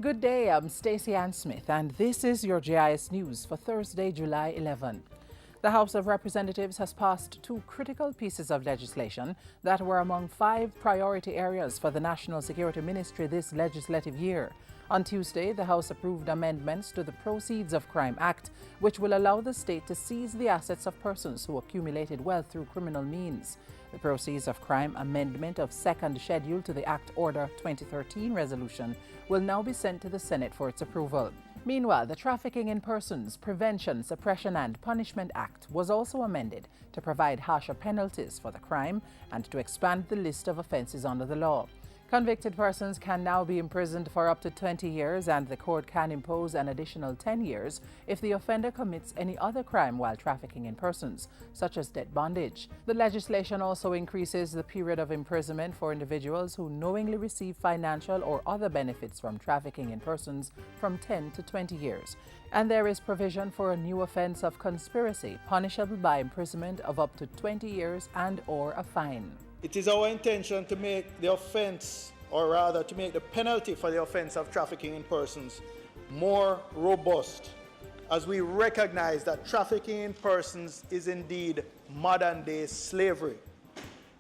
Good day, I'm Stacey Ann Smith, and this is your Jis News for Thursday, July 11. The House of Representatives has passed two critical pieces of legislation that were among 5 priority areas for the National Security Ministry this legislative year. On Tuesday, the House approved amendments to the Proceeds of Crime Act, which will allow the state to seize the assets of persons who accumulated wealth through criminal means. The Proceeds of Crime Amendment of Second Schedule to the Act Order 2013 resolution will now be sent to the Senate for its approval. Meanwhile, the Trafficking in Persons Prevention, Suppression and Punishment Act was also amended to provide harsher penalties for the crime and to expand the list of offences under the law. Convicted persons can now be imprisoned for up to 20 years, and the court can impose an additional 10 years if the offender commits any other crime while trafficking in persons, such as debt bondage. The legislation also increases the period of imprisonment for individuals who knowingly receive financial or other benefits from trafficking in persons from 10 to 20 years. And there is provision for a new offence of conspiracy, punishable by imprisonment of up to 20 years and/or a fine. It is our intention to make the offense, or rather to make the penalty for the offense of trafficking in persons more robust, as we recognize that trafficking in persons is indeed modern-day slavery,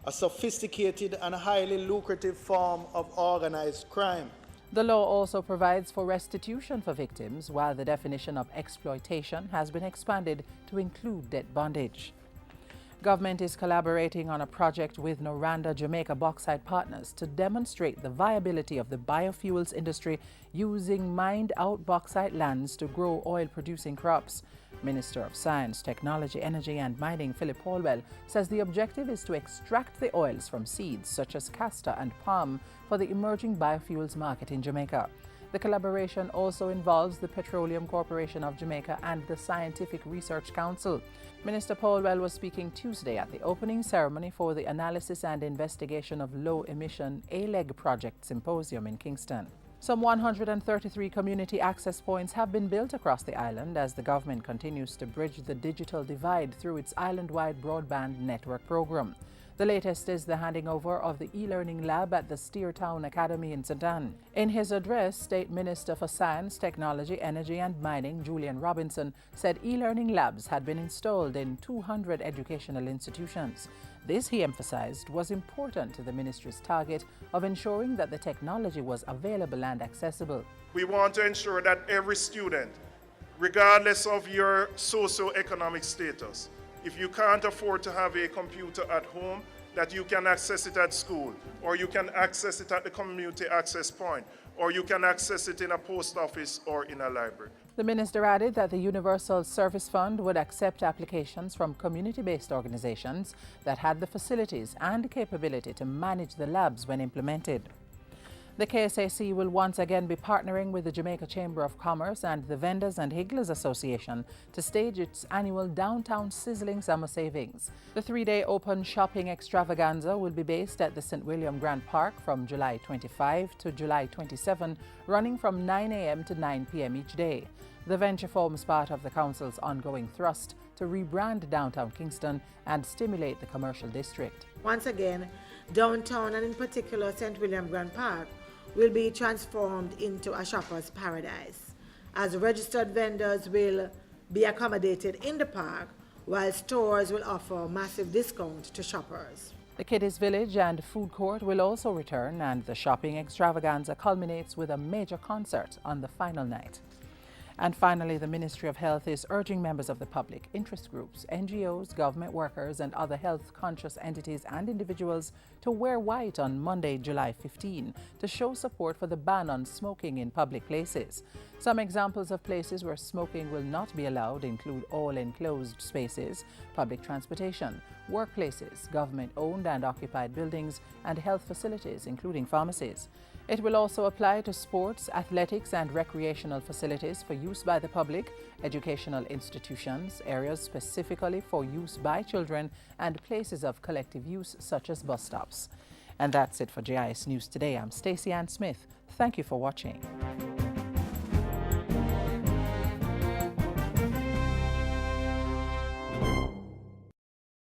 a sophisticated and highly lucrative form of organized crime. The law also provides for restitution for victims, while the definition of exploitation has been expanded to include debt bondage. Government is collaborating on a project with Noranda Jamaica Bauxite Partners to demonstrate the viability of the biofuels industry using mined-out bauxite lands to grow oil-producing crops. Minister of Science, Technology, Energy and Mining Philip Holwell says the objective is to extract the oils from seeds such as castor and palm for the emerging biofuels market in Jamaica. The collaboration also involves the Petroleum Corporation of Jamaica and the Scientific Research Council. Minister Holwell was speaking Tuesday at the opening ceremony for the Analysis and Investigation of Low-Emission A-Leg Project Symposium in Kingston. Some 133 community access points have been built across the island as the government continues to bridge the digital divide through its island-wide broadband network program. The latest is the handing over of the e-learning lab at the Steertown Academy in St. Ann. In his address, State Minister for Science, Technology, Energy and Mining, Julian Robinson, said e-learning labs had been installed in 200 educational institutions. This, he emphasized, was important to the ministry's target of ensuring that the technology was available and accessible. We want to ensure that every student, regardless of your socio-economic status, if you can't afford to have a computer at home, that you can access it at school, or you can access it at the community access point, or you can access it in a post office or in a library. The minister added that the Universal Service Fund would accept applications from community-based organizations that had the facilities and capability to manage the labs when implemented. The KSAC will once again be partnering with the Jamaica Chamber of Commerce and the Vendors and Higglers Association to stage its annual Downtown Sizzling Summer Savings. The 3-day open shopping extravaganza will be based at the St. William Grant Park from July 25 to July 27, running from 9 a.m. to 9 p.m. each day. The venture forms part of the Council's ongoing thrust to rebrand downtown Kingston and stimulate the commercial district. Once again, downtown and in particular St. William Grant Park will be transformed into a shopper's paradise, as registered vendors will be accommodated in the park, while stores will offer massive discounts to shoppers. The Kiddies Village and food court will also return, and the shopping extravaganza culminates with a major concert on the final night. And finally, the Ministry of Health is urging members of the public, interest groups, NGOs, government workers and other health-conscious entities and individuals to wear white on Monday, July 15, to show support for the ban on smoking in public places. Some examples of places where smoking will not be allowed include all enclosed spaces, public transportation, workplaces, government-owned and occupied buildings, and health facilities, including pharmacies. It will also apply to sports, athletics and recreational facilities for use by the public, educational institutions, areas specifically for use by children, and places of collective use such as bus stops. And that's it for JIS News Today. I'm Stacey Ann Smith. Thank you for watching.